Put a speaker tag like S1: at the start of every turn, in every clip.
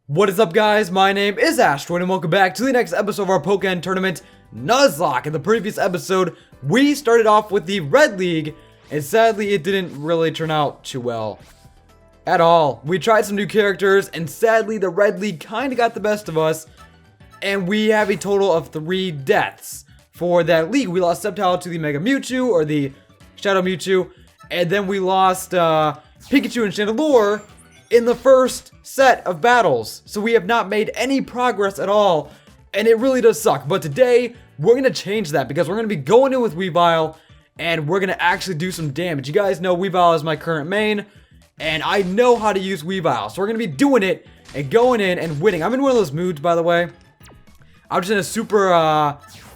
S1: What is up, guys? My name is Astroid and welcome back to the next episode of our Pokken tournament, Nuzlocke. In the previous episode, we started off with the Red League, and sadly it didn't really turn out too well at all. We tried some new characters, and sadly the Red League kind of got the best of us, and we have a total of 3 deaths for that league. We lost Shoutout to the Mega Mewtwo, or the Shadow Mewtwo, and then we lost Pikachu and Chandelure in the first set of battles. So we have not made any progress at all, and it really does suck. But today, we're going to change that because we're going to be going in with Weavile, and we're going to actually do some damage. You guys know Weavile is my current main, and I know how to use Weavile. So we're going to be doing it and going in and winning. I'm in one of those moods, by the way. I'm just in a super,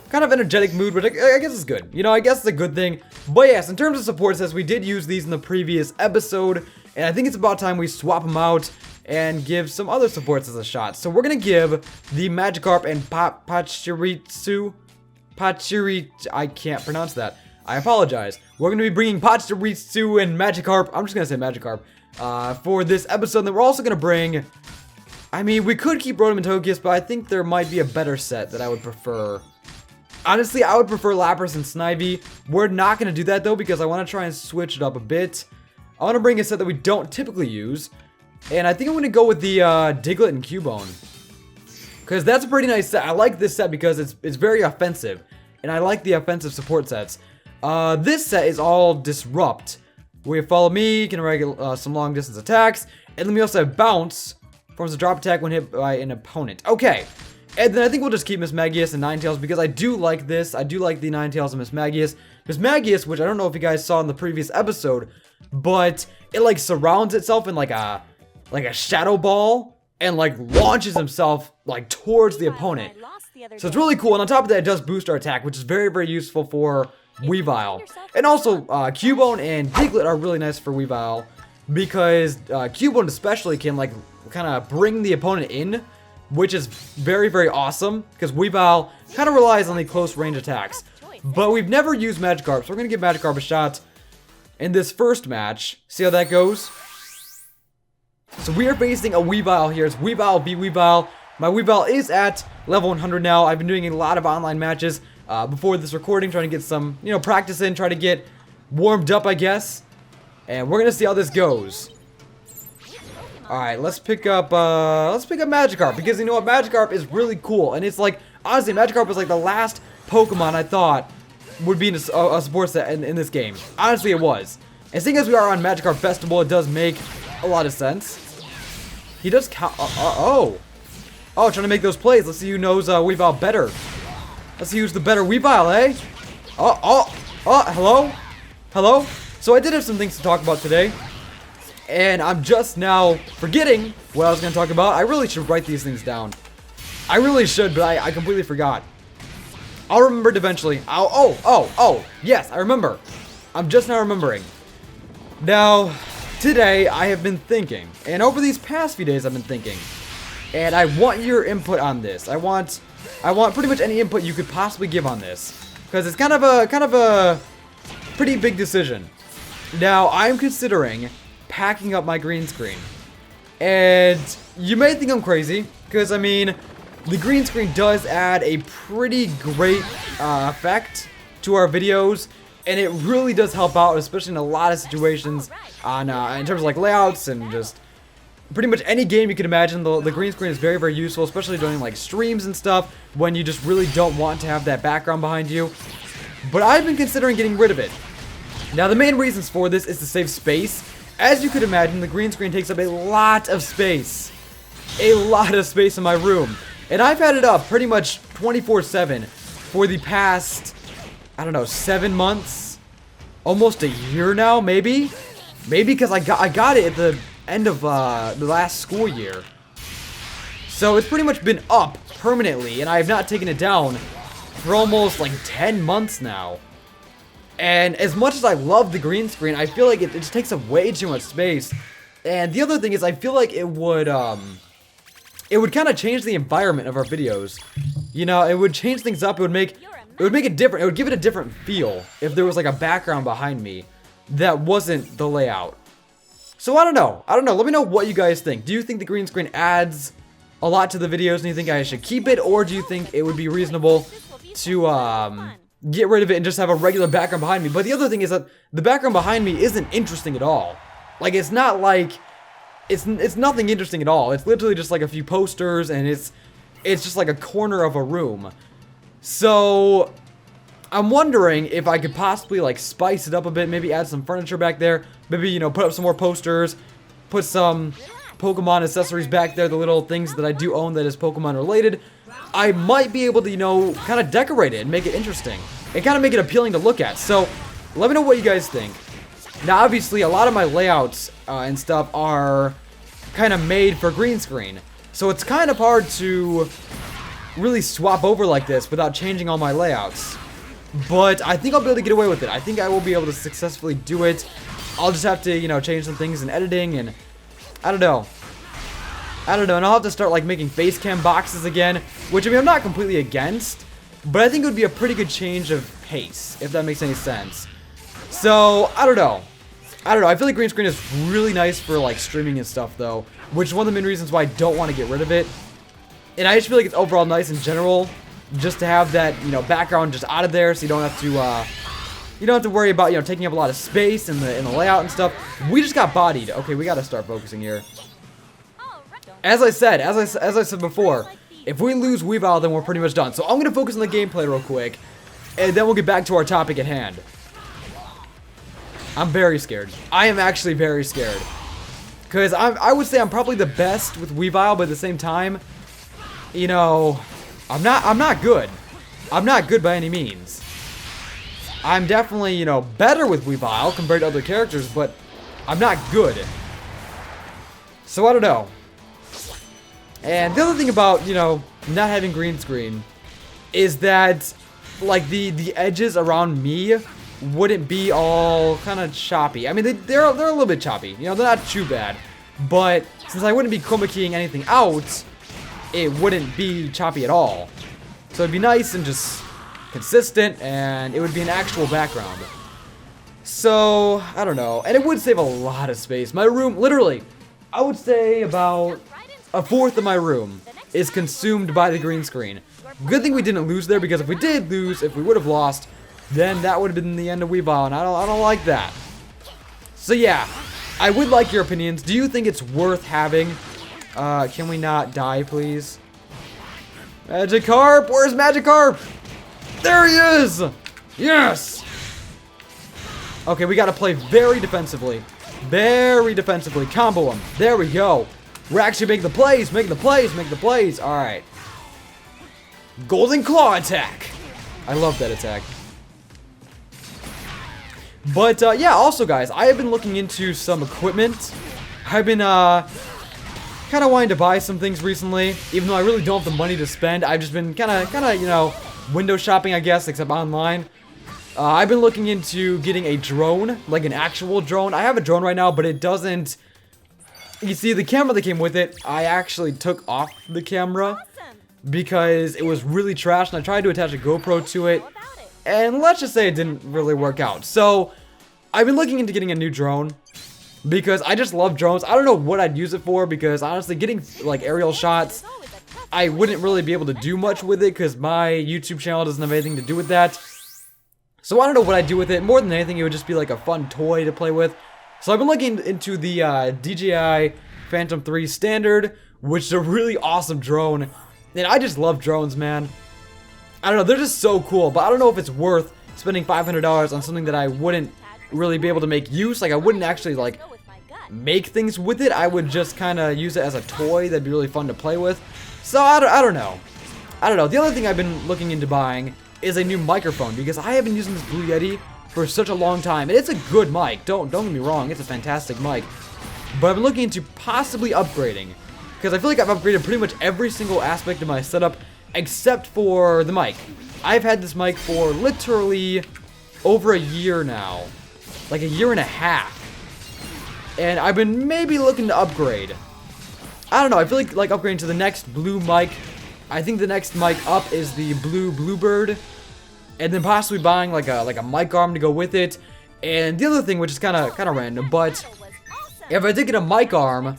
S1: kind of energetic mood, which I guess is good. You know, I guess it's a good thing. But yes, in terms of support sets, we did use these in the previous episode, and I think it's about time we swap them out and give some other supports as a shot. So we're going to give the Magikarp and I can't pronounce that. I apologize. We're going to be bringing Pachirisu and Magikarp, I'm just going to say Magikarp, for this episode. And then we're also going to bring, I mean, we could keep Rotom and Togekiss, but I think there might be a better set that I would prefer. Honestly, I would prefer Lapras and Snivy. We're not going to do that, though, because I want to try and switch it up a bit. I want to bring a set that we don't typically use. And I think I'm going to go with the Diglett and Cubone, because that's a pretty nice set. I like this set because it's very offensive. And I like the offensive support sets. This set is all Disrupt, where you follow me, you can regulate some long distance attacks. And then we also have Bounce, forms a drop attack when hit by an opponent. Okay. And then I think we'll just keep Mismagius and Ninetales because I do like this. I do like the Ninetales and Mismagius. Mismagius, which I don't know if you guys saw in the previous episode, but it like surrounds itself in like a shadow ball and like launches himself like towards the opponent. So it's really cool. And on top of that, it does boost our attack, which is very, very useful for Weavile. And also, Cubone and Diglett are really nice for Weavile because Cubone especially can like kind of bring the opponent in, which is very, very awesome because Weavile kind of relies on the close range attacks. But we've never used Magikarp, so we're going to give Magikarp a shot in this first match. See how that goes? So we are facing a Weavile here. It's Weavile v Weavile. My Weavile is at level 100 now. I've been doing a lot of online matches before this recording, trying to get some, you know, practice in, try to get warmed up, I guess. And we're going to see how this goes. Alright, let's pick up Magikarp, because you know what, Magikarp is really cool, and it's like, honestly, Magikarp was like the last Pokemon I thought would be in a support set in this game. Honestly, it was. And seeing as we are on Magikarp Festival, it does make a lot of sense. He does count, oh, trying to make those plays. Let's see who knows Weavile better. Let's see who's the better Weavile, eh? Hello? So I did have some things to talk about today. And I'm just now forgetting what I was going to talk about. I really should write these things down. I really should, but I completely forgot. I'll remember it eventually. Yes, I remember. I'm just now remembering. Now, today I have been thinking, and over these past few days I've been thinking, and I want your input on this. I want pretty much any input you could possibly give on this, because it's kind of a pretty big decision. Now, I'm considering packing up my green screen, and you may think I'm crazy because I mean the green screen does add a pretty great effect to our videos, and it really does help out, especially in a lot of situations on in terms of like layouts and just pretty much any game you can imagine. The green screen is very, very useful, especially during like streams and stuff when you just really don't want to have that background behind you. But I've been considering getting rid of it. Now, the main reasons for this is to save space. As you could imagine, the green screen takes up a lot of space. A lot of space in my room. And I've had it up pretty much 24/7 for the past, I don't know, 7 months? Almost a year now, maybe? Maybe because I got it at the end of the last school year. So it's pretty much been up permanently, and I have not taken it down for almost like 10 months now. And as much as I love the green screen, I feel like it just takes up way too much space. And the other thing is, I feel like it would kind of change the environment of our videos. You know, it would change things up. It would make it different. It would give it a different feel if there was like a background behind me that wasn't the layout. So I don't know. Let me know what you guys think. Do you think the green screen adds a lot to the videos and you think I should keep it, or do you think it would be reasonable to get rid of it and just have a regular background behind me? But the other thing is that the background behind me isn't interesting at all. Like, it's not like it's nothing interesting at all. It's literally just like a few posters, and it's just like a corner of a room. So I'm wondering if I could possibly like spice it up a bit, maybe add some furniture back there, maybe, you know, put up some more posters, put some Pokemon accessories back there, the little things that I do own that is Pokemon related. I might be able to, you know, kind of decorate it and make it interesting and kind of make it appealing to look at. So let me know what you guys think. Now, obviously, a lot of my layouts and stuff are kind of made for green screen, so it's kind of hard to really swap over like this without changing all my layouts. But I think I'll be able to get away with it. I think I will be able to successfully do it. I'll just have to, you know, change some things in editing, and I don't know. And I'll have to start like making face cam boxes again, which, I mean, I'm not completely against, but I think it would be a pretty good change of pace, if that makes any sense. So, I don't know. I feel like green screen is really nice for like streaming and stuff though, which is one of the main reasons why I don't want to get rid of it. And I just feel like it's overall nice in general, just to have that, you know, background just out of there, so you don't have to worry about, you know, taking up a lot of space in the layout and stuff. We just got bodied. Okay, we got to start focusing here. As I said before, if we lose Weavile, then we're pretty much done. So I'm gonna focus on the gameplay real quick, and then we'll get back to our topic at hand. I'm very scared. I am actually very scared. Because I would say I'm probably the best with Weavile, but at the same time, you know, I'm not good. I'm not good by any means. I'm definitely, you know, better with Weavile compared to other characters, but I'm not good. So I don't know. And the other thing about, you know, not having green screen is that, like, the edges around me wouldn't be all kind of choppy. I mean, they're a little bit choppy. You know, they're not too bad. But since I wouldn't be chroma keying anything out, it wouldn't be choppy at all. So it'd be nice and just consistent, and it would be an actual background. So, I don't know. And it would save a lot of space. My room, literally, I would say about a fourth of my room is consumed by the green screen. Good thing we didn't lose there, because if we did lose, if we would have lost, then that would have been the end of Weavile, and I don't like that. So yeah, I would like your opinions. Do you think it's worth having? Can we not die, please? Magikarp! Where's Magikarp? There he is! Yes! Okay, we gotta play very defensively. Very defensively. Combo him. There we go. We're actually making the plays, making the plays, making the plays. Alright. Golden Claw attack. I love that attack. But, yeah, also, guys, I have been looking into some equipment. I've been, kind of wanting to buy some things recently. Even though I really don't have the money to spend, I've just been kind of, you know, window shopping, I guess, except online. I've been looking into getting a drone, like an actual drone. I have a drone right now, but it doesn't... You see, the camera that came with it, I actually took off the camera because it was really trash, and I tried to attach a GoPro to it, and let's just say it didn't really work out. So, I've been looking into getting a new drone because I just love drones. I don't know what I'd use it for, because honestly, getting like aerial shots, I wouldn't really be able to do much with it because my YouTube channel doesn't have anything to do with that. So I don't know what I'd do with it. More than anything, it would just be like a fun toy to play with. So I've been looking into the DJI Phantom 3 Standard, which is a really awesome drone. And I just love drones, man. I don't know, they're just so cool, but I don't know if it's worth spending $500 on something that I wouldn't really be able to make use. Like, I wouldn't actually, like, make things with it. I would just kind of use it as a toy that'd be really fun to play with. So, I don't know. The other thing I've been looking into buying is a new microphone, because I have been using this Blue Yeti for such a long time. And it's a good mic, don't get me wrong, it's a fantastic mic. But I've been looking into possibly upgrading, because I feel like I've upgraded pretty much every single aspect of my setup except for the mic. I've had this mic for literally over a year now. Like a year and a half. And I've been maybe looking to upgrade. I don't know, I feel like upgrading to the next blue mic. I think the next mic up is the blue Bluebird. And then possibly buying like a mic arm to go with it. And the other thing, which is kind of random, but if I did get a mic arm,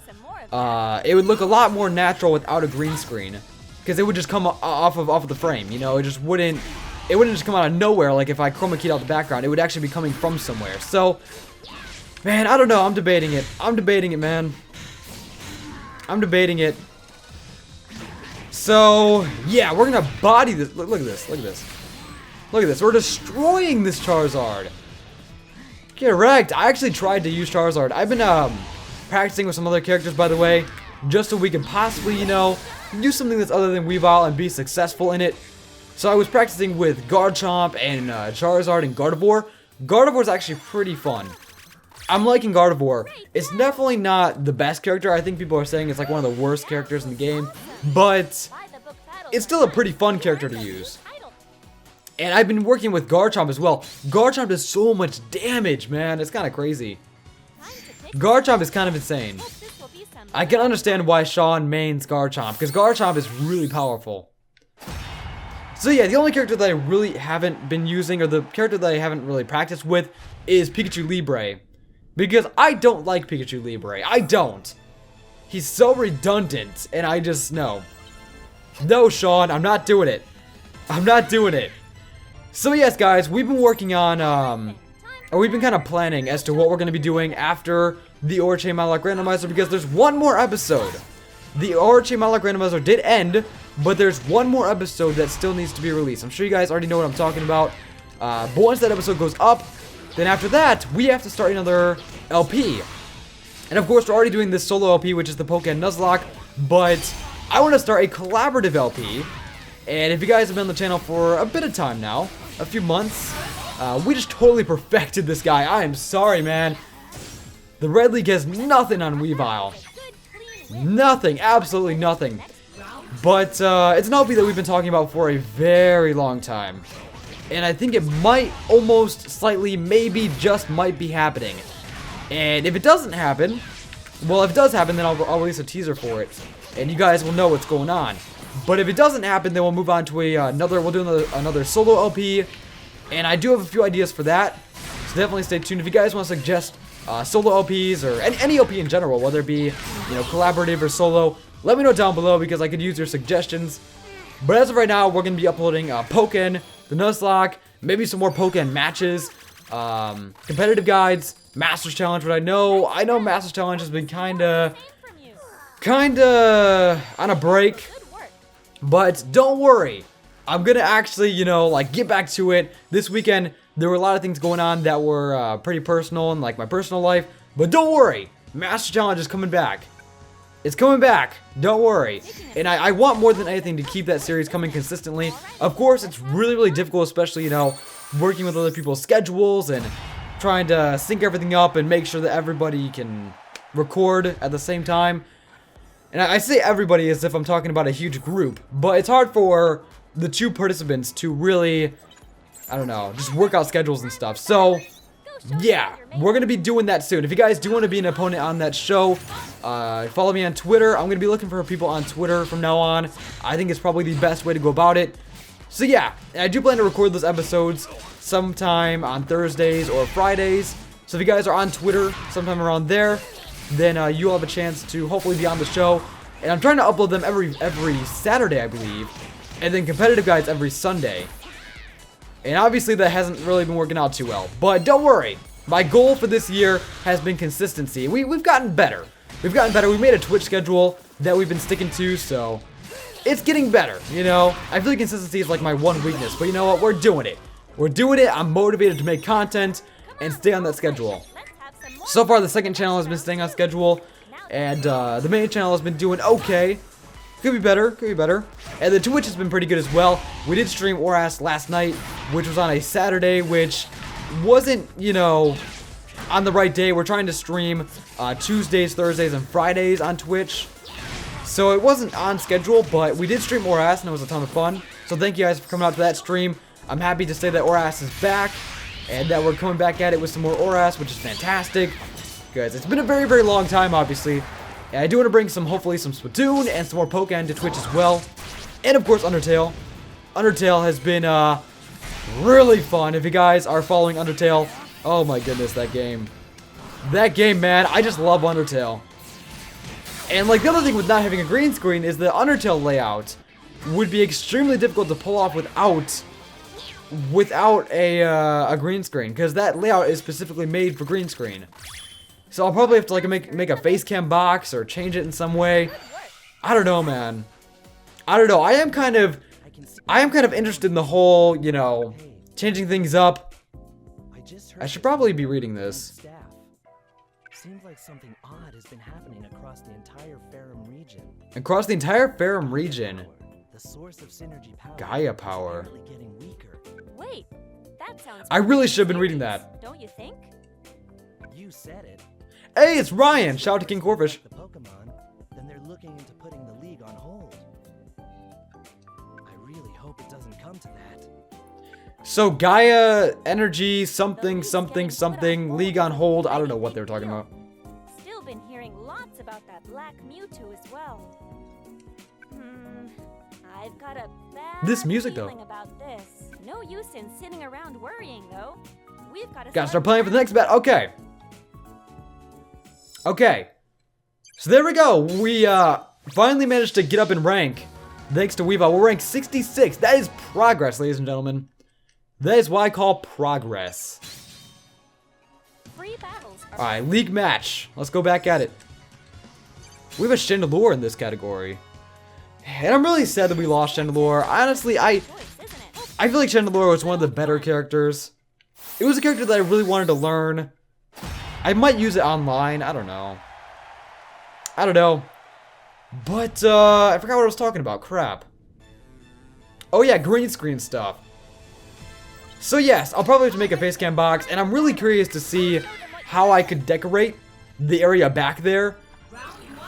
S1: it would look a lot more natural without a green screen, because it would just come off of the frame. You know, it wouldn't just come out of nowhere. Like if I chroma keyed out the background, it would actually be coming from somewhere. So, man, I don't know. I'm debating it. I'm debating it, man. I'm debating it. So, yeah, we're gonna body this. Look at this. Look at this. Look at this. We're destroying this Charizard. Get wrecked. I actually tried to use Charizard. I've been practicing with some other characters, by the way, just so we can possibly, you know, do something that's other than Weavile and be successful in it. So I was practicing with Garchomp and Charizard and Gardevoir. Gardevoir is actually pretty fun. I'm liking Gardevoir. It's definitely not the best character. I think people are saying it's like one of the worst characters in the game, but it's still a pretty fun character to use. And I've been working with Garchomp as well. Garchomp does so much damage, man. It's kind of crazy. Garchomp is kind of insane. I can understand why Sean mains Garchomp, because Garchomp is really powerful. So yeah, the only character that I really haven't been using, or the character that I haven't really practiced with, is Pikachu Libre. Because I don't like Pikachu Libre. I don't. He's so redundant, and I just, no. No, Sean, I'm not doing it. I'm not doing it. So yes, guys, we've been working on, or we've been kind of planning as to what we're going to be doing after the Chain Monologue Randomizer, because there's one more episode. The Chain Monologue Randomizer did end, but there's one more episode that still needs to be released. I'm sure you guys already know what I'm talking about. But once that episode goes up, then after that, we have to start another LP. And of course, we're already doing this solo LP, which is the Pokken Nuzlocke, but I want to start a collaborative LP. And if you guys have been on the channel for a bit of time now, a few months, we just totally perfected this guy. I am sorry, man. The Red League has nothing on Weavile. Nothing, absolutely nothing. But it's an LP that we've been talking about for a very long time. And I think it might almost slightly, maybe just might be happening. And if it doesn't happen, well, if it does happen, then I'll release a teaser for it. And you guys will know what's going on. But if it doesn't happen, then we'll move on to we'll do another solo LP. And I do have a few ideas for that. So definitely stay tuned. If you guys want to suggest solo LPs or any LP in general, whether it be, you know, collaborative or solo, let me know down below because I could use your suggestions. But as of right now, we're going to be uploading Pokken, the Nuzlocke, maybe some more Pokken matches, competitive guides, Masters Challenge. But I know Masters Challenge has been kinda on a break. But don't worry, I'm gonna actually, you know, like get back to it. This weekend, there were a lot of things going on that were pretty personal in like my personal life. But don't worry, Master Challenge is coming back. It's coming back. Don't worry. And I want more than anything to keep that series coming consistently. Of course, it's really, really difficult, especially, you know, working with other people's schedules and trying to sync everything up and make sure that everybody can record at the same time. And I say everybody as if I'm talking about a huge group, but it's hard for the two participants to really, I don't know, just work out schedules and stuff. So, yeah, we're going to be doing that soon. If you guys do want to be an opponent on that show, follow me on Twitter. I'm going to be looking for people on Twitter from now on. I think it's probably the best way to go about it. So, yeah, I do plan to record those episodes sometime on Thursdays or Fridays. So, if you guys are on Twitter sometime around there, then you'll have a chance to hopefully be on the show. And I'm trying to upload them every Saturday, I believe. And then competitive guides every Sunday. And obviously that hasn't really been working out too well. But don't worry. My goal for this year has been consistency. We've gotten better. We've gotten better. We've made a Twitch schedule that we've been sticking to, so it's getting better, you know? I feel like consistency is like my one weakness. But you know what? We're doing it. We're doing it. I'm motivated to make content and stay on that schedule. So far, the second channel has been staying on schedule, and the main channel has been doing okay. Could be better, could be better. And the Twitch has been pretty good as well. We did stream Oras last night, which was on a Saturday, which wasn't, you know, on the right day. We're trying to stream Tuesdays, Thursdays, and Fridays on Twitch. So it wasn't on schedule, but we did stream Oras, and it was a ton of fun. So thank you guys for coming out to that stream. I'm happy to say that Oras is back, and that we're coming back at it with some more Oras, which is fantastic. Guys, it's been a very, very long time, obviously. And I do want to bring hopefully some Splatoon and some more Pokken to Twitch as well. And of course, Undertale. Undertale has been really fun. If you guys are following Undertale, oh my goodness, that game. That game, man, I just love Undertale. And like the other thing with not having a green screen is the Undertale layout would be extremely difficult to pull off without a green screen, because that layout is specifically made for green screen. So I'll probably have to like make a face cam box or change it in some way. I don't know, man. I don't know. I am kind of interested in the whole, you know, changing things up. I should probably be reading this.
S2: Seems like something odd has been happening across the entire Farum region.
S1: Across the entire Farum region.
S2: The source of synergy power.
S1: Gaia power.
S2: Is getting weaker.
S3: Wait, that sounds.
S1: I really should have been reading that.
S3: Don't you think?
S2: You said it.
S1: Hey, it's Ryan. Shout out to King Corfish.
S2: The Pokemon, then they're looking into putting the league on hold. I really hope it doesn't come to that.
S1: So Gaia energy something league on hold. I don't know what they were talking about.
S3: Still been hearing lots about that black Mewtwo as well. I've got a bad
S1: This music though.
S3: feeling about this. No use in sitting around worrying though. We've got to
S1: Gotta start playing for the next bet. Okay. Okay. So there we go. We finally managed to get up in rank. Thanks to Weavile. We're ranked 66. That is progress, ladies and gentlemen. That is what I call progress.
S3: Free battles are
S1: Alright, league match. Let's go back at it. We have a Chandelure in this category. And I'm really sad that we lost Chandelure. Honestly, I
S3: choice, isn't it?
S1: feel like Chandelure was one of the better characters. It was a character that I really wanted to learn. I might use it online. I don't know. But, I forgot what I was talking about. Crap. Oh yeah, green screen stuff. So yes, I'll probably have to make a facecam box, and I'm really curious to see how I could decorate the area back there.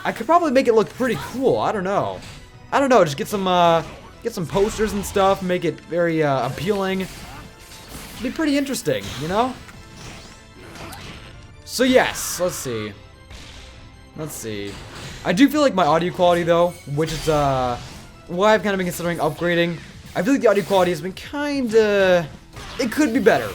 S1: I could probably make it look pretty cool. I don't know. Just get some posters and stuff, make it very appealing. It'd be pretty interesting, you know? So yes, let's see. I do feel like my audio quality though, which is what I've kind of been considering upgrading. I feel like the audio quality has been kinda, it could be better.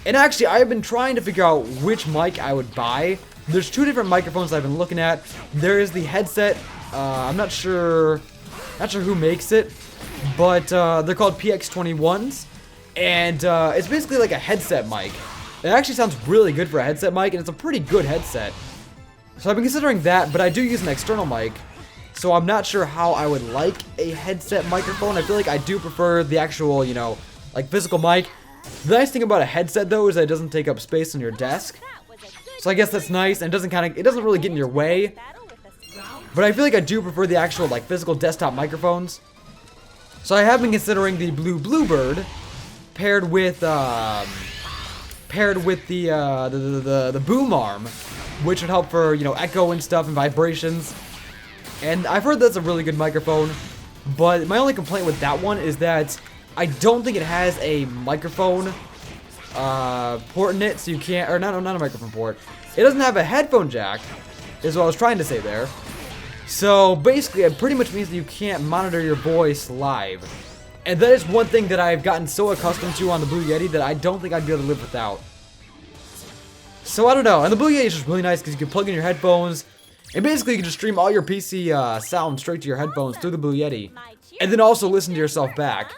S1: And actually, I have been trying to figure out which mic I would buy. There's two different microphones I've been looking at. There is the headset. I'm not sure who makes it, but they're called PX21s, and it's basically like a headset mic. It actually sounds really good for a headset mic, and it's a pretty good headset. So I've been considering that, but I do use an external mic, so I'm not sure how I would like a headset microphone. I feel like I do prefer the actual, you know, like physical mic. The nice thing about a headset though is that it doesn't take up space on your desk. So I guess that's nice, and it doesn't really get in your way. But I feel like I do prefer the actual like physical desktop microphones. So I have been considering the Blue Bluebird paired with the boom arm, which would help for, you know, echo and stuff and vibrations. And I've heard that's a really good microphone, but my only complaint with that one is that I don't think it has a microphone port in it, so you can't, or not a microphone port. It doesn't have a headphone jack, is what I was trying to say there. So basically, it pretty much means that you can't monitor your voice live. And that is one thing that I've gotten so accustomed to on the Blue Yeti that I don't think I'd be able to live without. So I don't know, and the Blue Yeti is just really nice because you can plug in your headphones, and basically you can just stream all your PC sound straight to your headphones through the Blue Yeti, and then also listen to yourself back.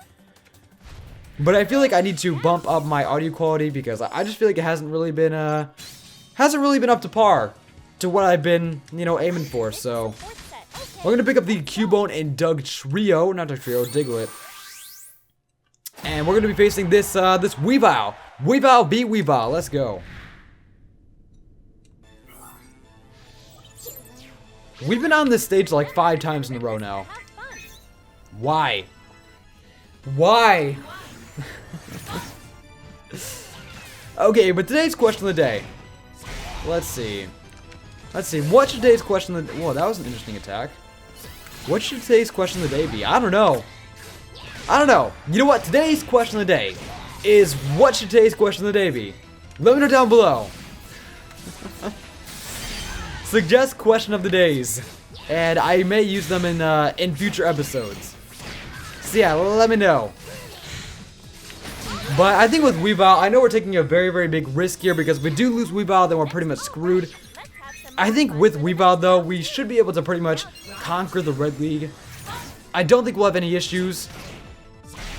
S1: But I feel like I need to bump up my audio quality because I just feel like it hasn't really been up to par to what I've been, you know, aiming for. So we're gonna pick up the Cubone and Doug trio, not Doug trio, Diglett, and we're gonna be facing this this Weavile. Weavile beat Weavile. Let's go. We've been on this stage like 5 times in a row now. Why? Why? Okay, but today's question of the day. Let's see. What should today's question of the day... Whoa, that was an interesting attack. What should today's question of the day be? I don't know. You know what? Today's question of the day is, what should today's question of the day be? Let me know down below. Suggest question of the days, and I may use them in future episodes. So yeah, let me know. But I think with Weavile, I know we're taking a very, very big risk here because if we do lose Weavile, then we're pretty much screwed. I think with Weavile, though, we should be able to pretty much conquer the Red League. I don't think we'll have any issues.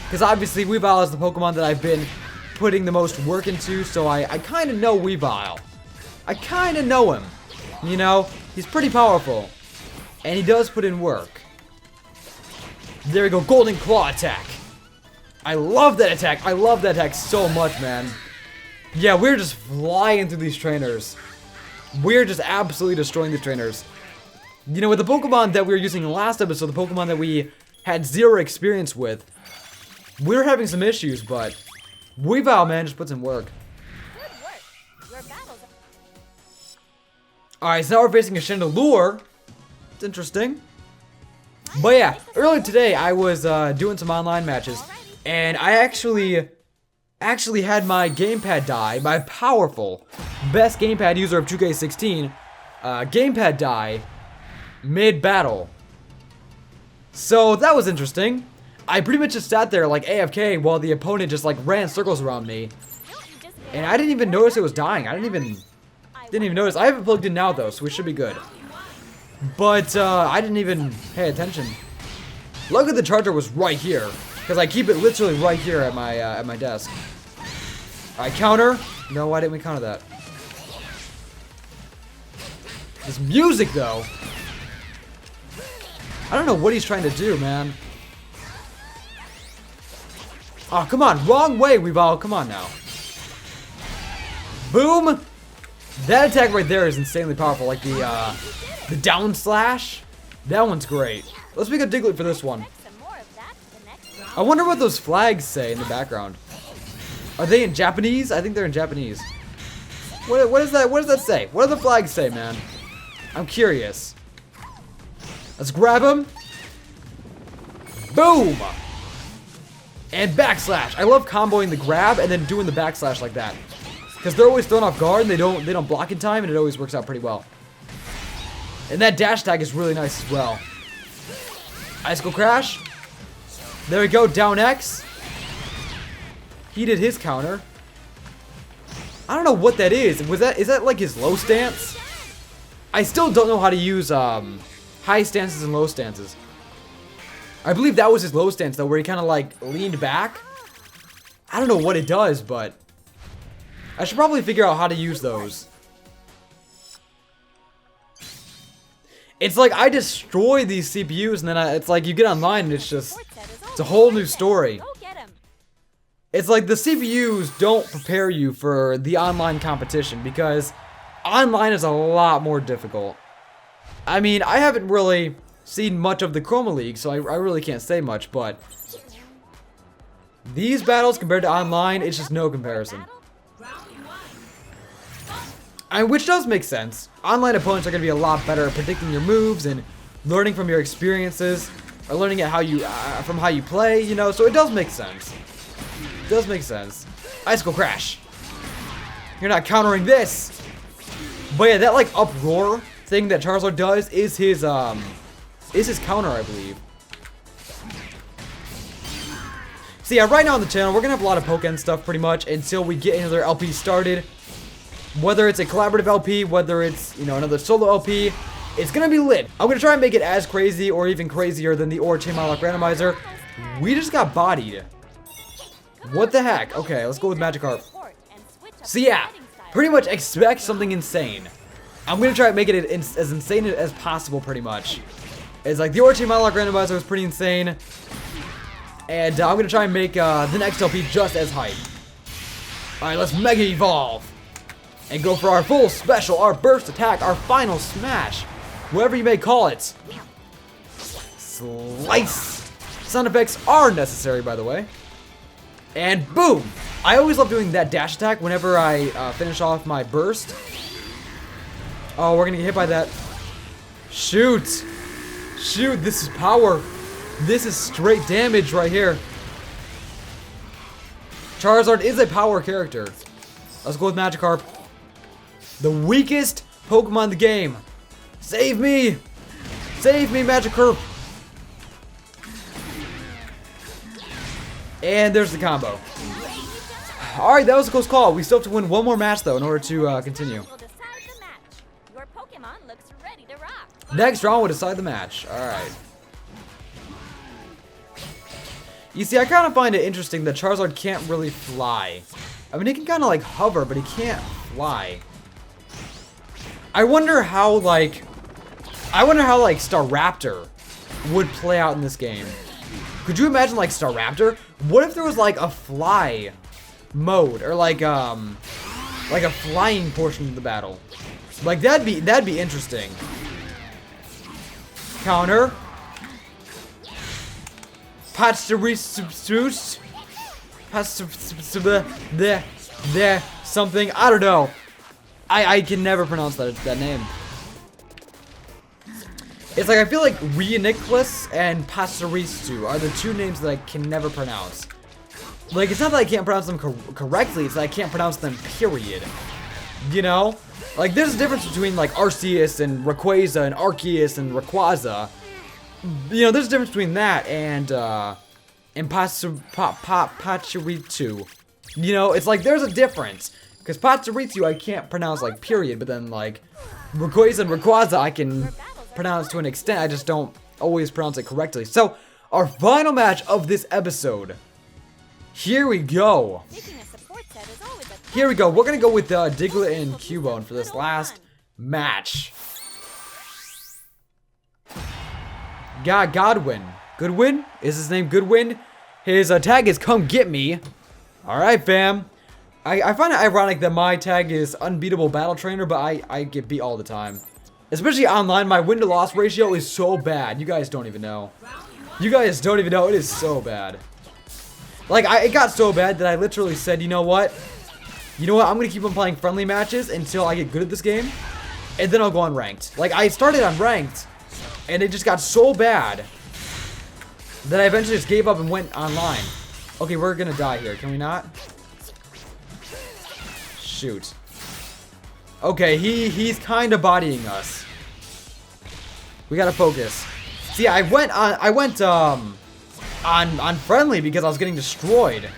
S1: Because obviously, Weavile is the Pokemon that I've been putting the most work into, so I kind of know Weavile. I kind of know him. You know, he's pretty powerful. And he does put in work. There we go, Golden Claw attack. I love that attack. I love that attack so much, man. Yeah, we're just flying through these trainers. We're just absolutely destroying the trainers. You know, with the Pokemon that we were using in the last episode, the Pokemon that we had 0 experience with, we were having some issues, but Weavile, man, just puts in work.
S3: Good work. Your battles.
S1: Alright, so now we're facing a Chandelure. It's interesting. But yeah, earlier today, I was doing some online matches, and I actually had my gamepad die, my powerful, best gamepad user of 2K16, gamepad die mid-battle. So that was interesting. I pretty much just sat there like AFK while the opponent just like ran circles around me. And I didn't even notice it was dying. I didn't even notice. I haven't plugged in now though, so we should be good. But I didn't even pay attention. Luckily the charger was right here, because I keep it literally right here at my desk. Alright, counter. No, why didn't we counter that? This music though. I don't know what he's trying to do, man. Oh, come on. Wrong way, Weavile. Come on now. Boom. That attack right there is insanely powerful. Like the down slash. That one's great. Let's make a Diglett for this one. I wonder what those flags say in the background. Are they in Japanese? I think they're in Japanese. What is that? What does that say? What do the flags say, man? I'm curious. Let's grab him. Boom. And backslash. I love comboing the grab and then doing the backslash like that, because they're always thrown off guard and they don't block in time, and it always works out pretty well. And that dash tag is really nice as well. Icicle Crash. There we go. Down X. He did his counter. I don't know what that is. Is that like his low stance? I still don't know how to use high stances and low stances. I believe that was his low stance though, where he kind of like leaned back. I don't know what it does, but I should probably figure out how to use those. It's like I destroy these CPUs and then it's like you get online and it's a whole new story. It's like the CPUs don't prepare you for the online competition, because online is a lot more difficult. I mean, I haven't really seen much of the Chroma League, so I really can't say much, but these battles compared to online, it's just no comparison. Which does make sense. Online opponents are going to be a lot better at predicting your moves and learning from your experiences, or learning at from how you play, you know, so it does make sense. It does make sense. Icicle Crash. You're not countering this. But yeah, that like uproar thing that Charizard does is his counter, I believe. So yeah, right now on the channel, we're gonna have a lot of Pokken stuff pretty much until we get another LP started. Whether it's a collaborative LP, whether it's, you know, another solo LP, it's gonna be lit. I'm gonna try and make it as crazy or even crazier than the Chain Monologue Randomizer. We just got bodied. What the heck? Okay, let's go with Magikarp. So yeah, pretty much expect something insane. I'm gonna try and make it as insane as possible, pretty much. It's like the Chain Monologue Randomizer was pretty insane, and I'm gonna try and make the next LP just as hype. All right, let's Mega Evolve and go for our full special, our burst attack, our final smash, whatever you may call it. Slice. Sound effects are necessary, by the way. And boom! I always love doing that dash attack whenever I finish off my burst. Oh, we're gonna get hit by that. Shoot! Shoot, this is power. This is straight damage right here. Charizard is a power character. Let's go with Magikarp. The weakest Pokemon in the game. Save me! Save me, Magikarp! And there's the combo. Alright, that was a close call. We still have to win one more match, though, in order to continue.
S3: Your Pokemon
S1: Next round will decide the match. Alright. You see, I kind of find it interesting that Charizard can't really fly. I mean, he can kind of like hover, but he can't fly. I wonder how like Staraptor would play out in this game. Could you imagine like Staraptor? What if there was like a fly mode or like a flying portion of the battle? Like that'd be interesting. Counter. Something. I don't know. I can never pronounce that name. It's like I feel like Reuniclus and Pastiristu are the two names that I can never pronounce. Like it's not that I can't pronounce them correctly, it's that I can't pronounce them, period. You know? Like there's a difference between like Arceus and Rayquaza and Arceus and Rayquaza. You know, there's a difference between that and Pachiritu. You know, it's like there's a difference. Because Pachiritu I can't pronounce like period, but then like Rayquaza and Rayquaza I can pronounce to an extent, I just don't always pronounce it correctly. So, our final match of this episode. Here we go. Here we go. We're going to go with Diglett and Cubone for this last match. Godwin. Goodwin? Is his name Goodwin? His tag is Come Get Me. Alright, fam. I find it ironic that my tag is Unbeatable Battle Trainer, but I get beat all the time. Especially online, my win-to-loss ratio is so bad. You guys don't even know. You guys don't even know. It is so bad. Like, it got so bad that I literally said, you know what? I'm going to keep on playing friendly matches until I get good at this game. And then I'll go on ranked. Like, I started on ranked. And it just got so bad that I eventually just gave up and went online. Okay, we're going to die here. Can we not? Shoot. Okay, he's kind of bodying us. We gotta focus. See, I went on friendly because I was getting destroyed.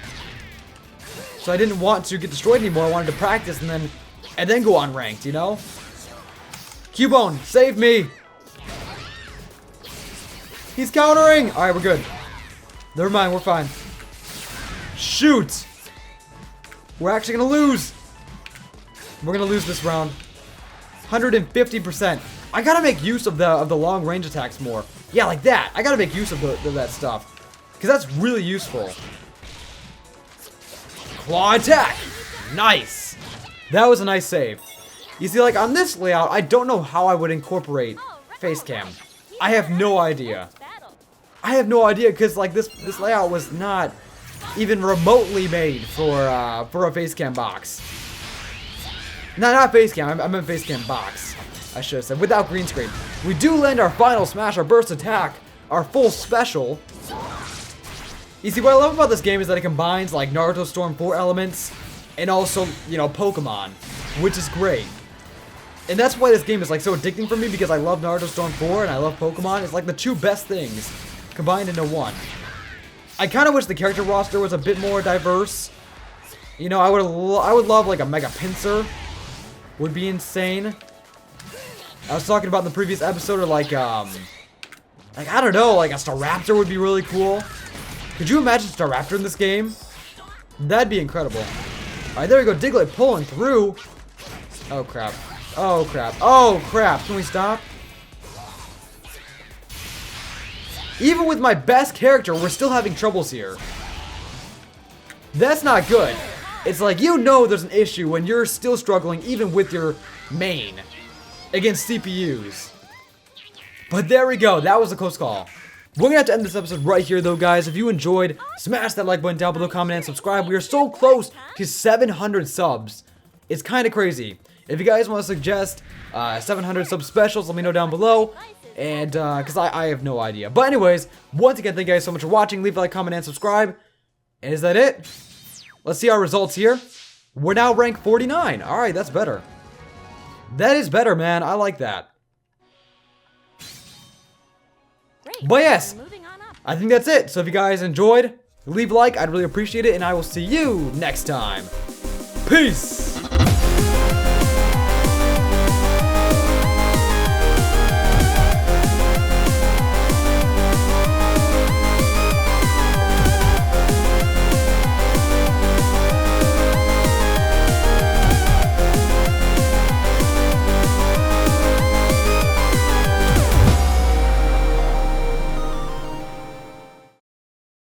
S1: So I didn't want to get destroyed anymore. I wanted to practice and then go on ranked, you know? Cubone, save me! He's countering! Alright, we're good. Never mind, we're fine. Shoot! We're actually gonna lose! We're gonna lose this round. 150%. I gotta make use of the long range attacks more. Yeah, like that. I gotta make use of that stuff. Because that's really useful. Claw attack! Nice! That was a nice save. You see, like, on this layout, I don't know how I would incorporate face cam. I have no idea. I have no idea, because, like, this layout was not even remotely made for a face cam box. No, not face cam. I meant face cam box. I should have said. Without green screen. We do land our final smash, our burst attack, our full special. You see, what I love about this game is that it combines, like, Naruto Storm 4 elements and also, you know, Pokemon, which is great. And that's why this game is, like, so addicting for me, because I love Naruto Storm 4 and I love Pokemon. It's like the two best things combined into one. I kind of wish the character roster was a bit more diverse. You know, I would love, like, a Mega Pinsir. Would be insane. I was talking about in the previous episode, or like I don't know, like a Staraptor would be really cool. Could you imagine Staraptor in this game? That'd be incredible. Alright, there we go. Diglett pulling through. Oh crap. Oh crap. Oh crap. Can we stop? Even with my best character, we're still having troubles here. That's not good. It's like, you know there's an issue when you're still struggling even with your main against CPUs. But there we go. That was a close call. We're going to have to end this episode right here, though, guys. If you enjoyed, smash that like button down below, comment, and subscribe. We are so close to 700 subs. It's kind of crazy. If you guys want to suggest 700 sub specials, let me know down below. And, because I have no idea. But anyways, once again, thank you guys so much for watching. Leave a like, comment, and subscribe. And is that it? Let's see our results here. We're now ranked 49. Alright, that's better. That is better, man. I like that. But yes, I think that's it. So if you guys enjoyed, leave a like. I'd really appreciate it. And I will see you next time. Peace!